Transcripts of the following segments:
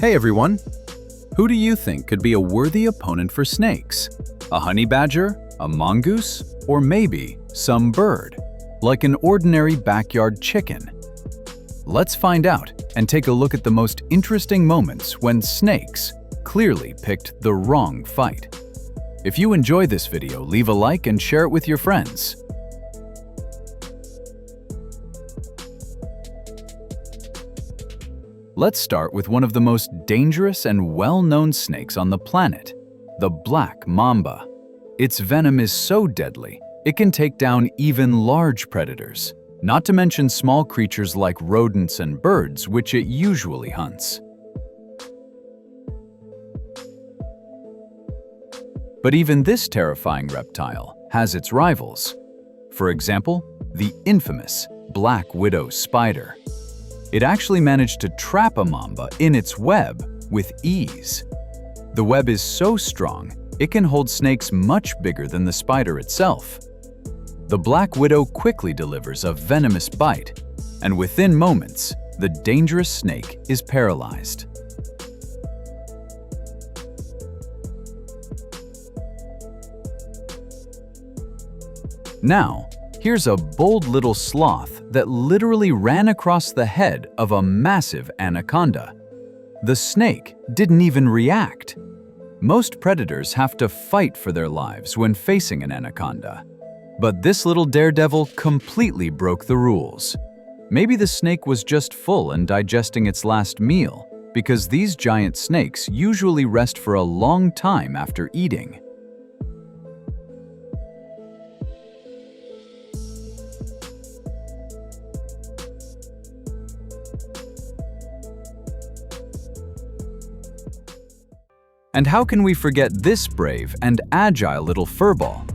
Hey everyone! Who do you think could be a worthy opponent for snakes? A honey badger, a mongoose, or maybe some bird, like an ordinary backyard chicken? Let's find out and take a look at the most interesting moments when snakes clearly picked the wrong fight. If you enjoy this video, leave a like and share it with your friends. Let's start with one of the most dangerous and well-known snakes on the planet, the black mamba. Its venom is so deadly, it can take down even large predators, not to mention small creatures like rodents and birds, which it usually hunts. But even this terrifying reptile has its rivals. For example, the infamous black widow spider. It actually managed to trap a mamba in its web with ease. The web is so strong, it can hold snakes much bigger than the spider itself. The black widow quickly delivers a venomous bite, and within moments, the dangerous snake is paralyzed. Now, here's a bold little sloth that literally ran across the head of a massive anaconda. The snake didn't even react. Most predators have to fight for their lives when facing an anaconda. But this little daredevil completely broke the rules. Maybe the snake was just full and digesting its last meal, because these giant snakes usually rest for a long time after eating. And how can we forget this brave and agile little furball?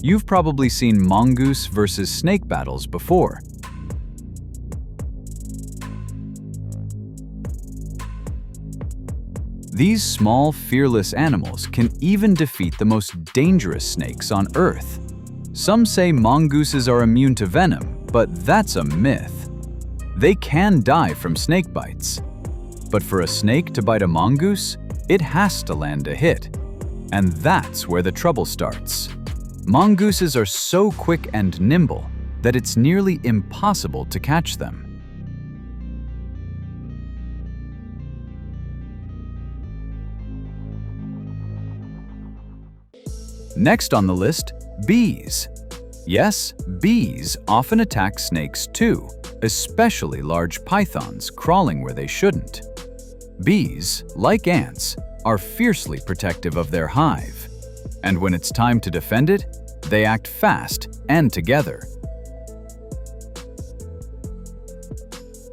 You've probably seen mongoose versus snake battles before. These small, fearless animals can even defeat the most dangerous snakes on Earth. Some say mongooses are immune to venom, but that's a myth. They can die from snake bites. But for a snake to bite a mongoose, it has to land a hit. And that's where the trouble starts. Mongooses are so quick and nimble that it's nearly impossible to catch them. Next on the list, bees. Yes, bees often attack snakes too, especially large pythons crawling where they shouldn't. Bees, like ants, are fiercely protective of their hive. And when it's time to defend it, they act fast and together.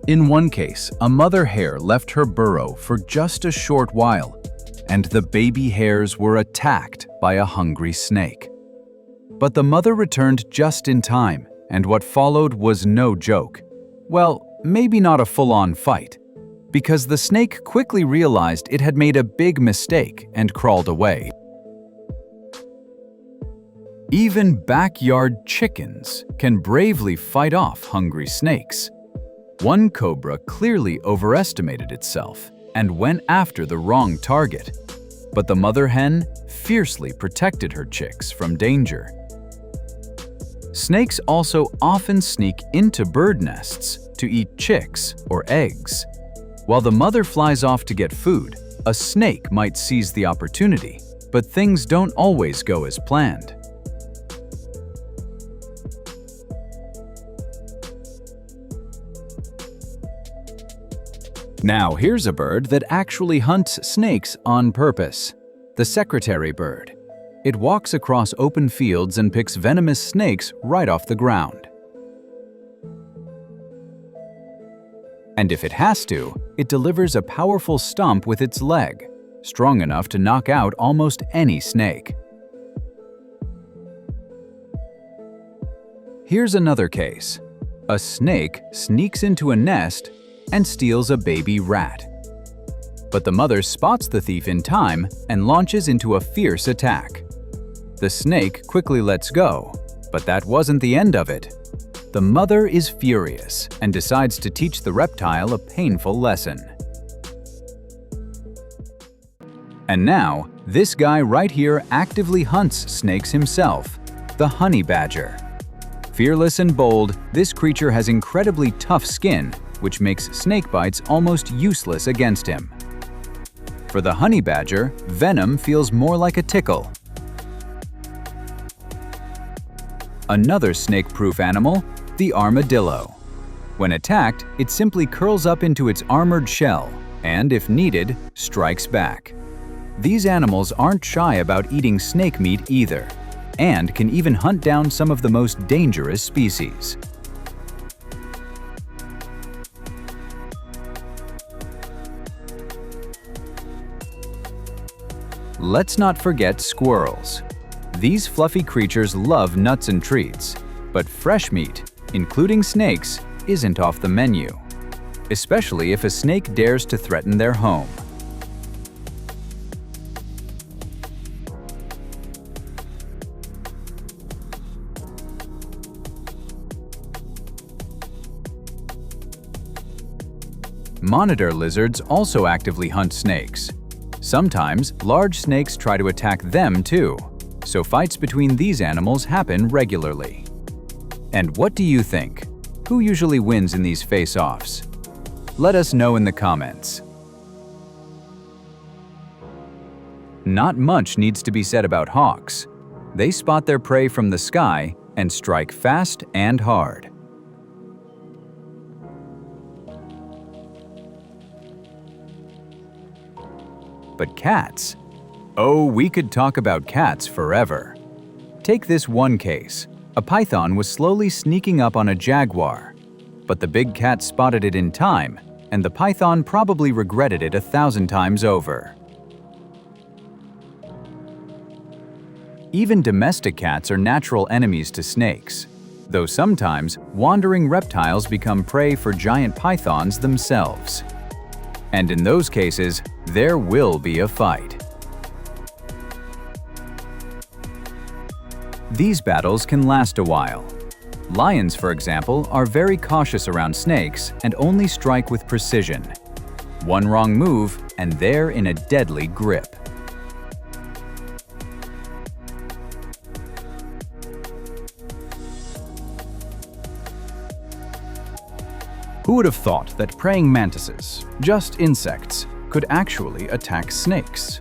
In one case, a mother hare left her burrow for just a short while, and the baby hares were attacked by a hungry snake. But the mother returned just in time, and what followed was no joke. Well, maybe not a full-on fight, because the snake quickly realized it had made a big mistake and crawled away. Even backyard chickens can bravely fight off hungry snakes. One cobra clearly overestimated itself and went after the wrong target, but the mother hen fiercely protected her chicks from danger. Snakes also often sneak into bird nests to eat chicks or eggs. While the mother flies off to get food, a snake might seize the opportunity, but things don't always go as planned. Now here's a bird that actually hunts snakes on purpose, the secretary bird. It walks across open fields and picks venomous snakes right off the ground. And if it has to, it delivers a powerful stomp with its leg, strong enough to knock out almost any snake. Here's another case. A snake sneaks into a nest and steals a baby rat. But the mother spots the thief in time and launches into a fierce attack. The snake quickly lets go, but that wasn't the end of it. The mother is furious and decides to teach the reptile a painful lesson. And now, this guy right here actively hunts snakes himself, the honey badger. Fearless and bold, this creature has incredibly tough skin, which makes snake bites almost useless against him. For the honey badger, venom feels more like a tickle. Another snake-proof animal, the armadillo. When attacked, it simply curls up into its armored shell and, if needed, strikes back. These animals aren't shy about eating snake meat either, and can even hunt down some of the most dangerous species. Let's not forget squirrels. These fluffy creatures love nuts and treats, but fresh meat, including snakes, isn't off the menu, especially if a snake dares to threaten their home. Monitor lizards also actively hunt snakes. Sometimes, large snakes try to attack them too, so fights between these animals happen regularly. And what do you think? Who usually wins in these face-offs? Let us know in the comments. Not much needs to be said about hawks. They spot their prey from the sky and strike fast and hard. But cats? Oh, we could talk about cats forever. Take this one case. A python was slowly sneaking up on a jaguar, but the big cat spotted it in time, and the python probably regretted it 1,000 times over. Even domestic cats are natural enemies to snakes, though sometimes wandering reptiles become prey for giant pythons themselves. And in those cases, there will be a fight. These battles can last a while. Lions, for example, are very cautious around snakes and only strike with precision. One wrong move, and they're in a deadly grip. Who would have thought that praying mantises, just insects, could actually attack snakes?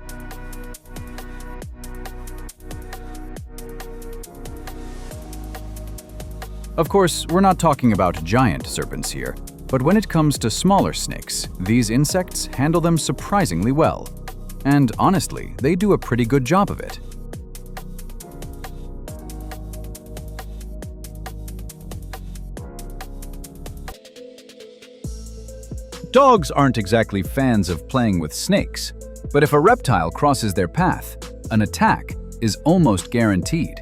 Of course, we're not talking about giant serpents here, but when it comes to smaller snakes, these insects handle them surprisingly well. And honestly, they do a pretty good job of it. Dogs aren't exactly fans of playing with snakes, but if a reptile crosses their path, an attack is almost guaranteed.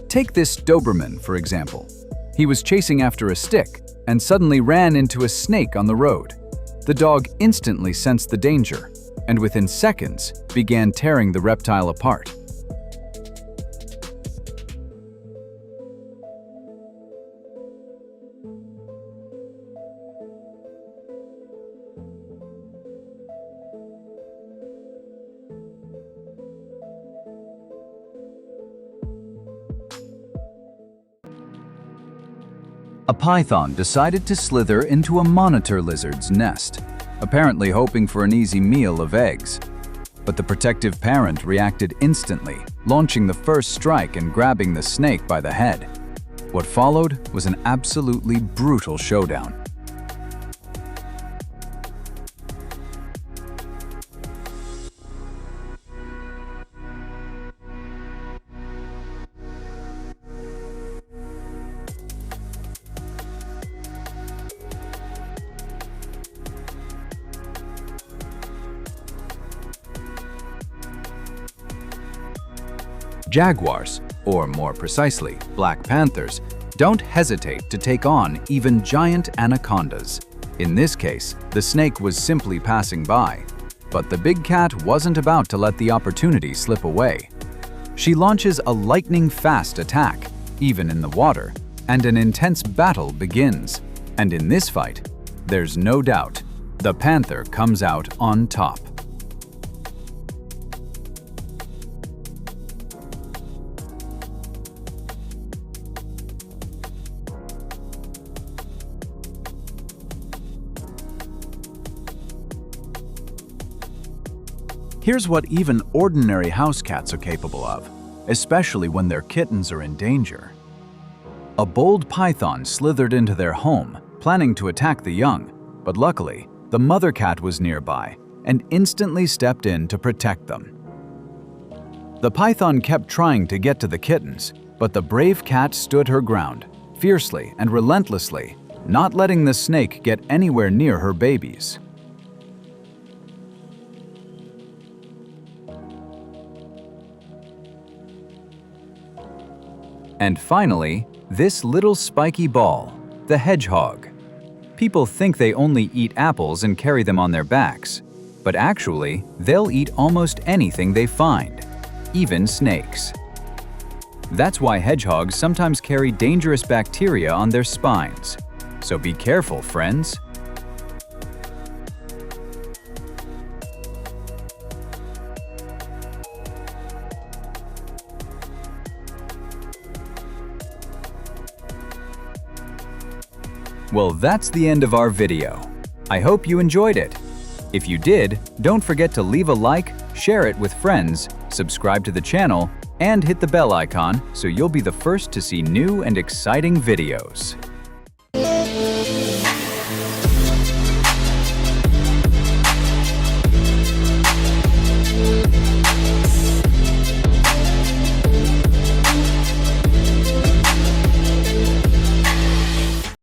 Take this Doberman, for example. He was chasing after a stick and suddenly ran into a snake on the road. The dog instantly sensed the danger and within seconds began tearing the reptile apart. A python decided to slither into a monitor lizard's nest, apparently hoping for an easy meal of eggs. But the protective parent reacted instantly, launching the first strike and grabbing the snake by the head. What followed was an absolutely brutal showdown. Jaguars, or more precisely, black panthers, don't hesitate to take on even giant anacondas. In this case, the snake was simply passing by, but the big cat wasn't about to let the opportunity slip away. She launches a lightning-fast attack, even in the water, and an intense battle begins. And in this fight, there's no doubt, The panther comes out on top. Here's what even ordinary house cats are capable of, especially when their kittens are in danger. A bold python slithered into their home, planning to attack the young, but luckily, the mother cat was nearby and instantly stepped in to protect them. The python kept trying to get to the kittens, but the brave cat stood her ground, fiercely and relentlessly, not letting the snake get anywhere near her babies. And finally, this little spiky ball, the hedgehog. People think they only eat apples and carry them on their backs, but actually, they'll eat almost anything they find, even snakes. That's why hedgehogs sometimes carry dangerous bacteria on their spines. So be careful, friends. Well, that's the end of our video. I hope you enjoyed it. If you did, don't forget to leave a like, share it with friends, subscribe to the channel, and hit the bell icon so you'll be the first to see new and exciting videos.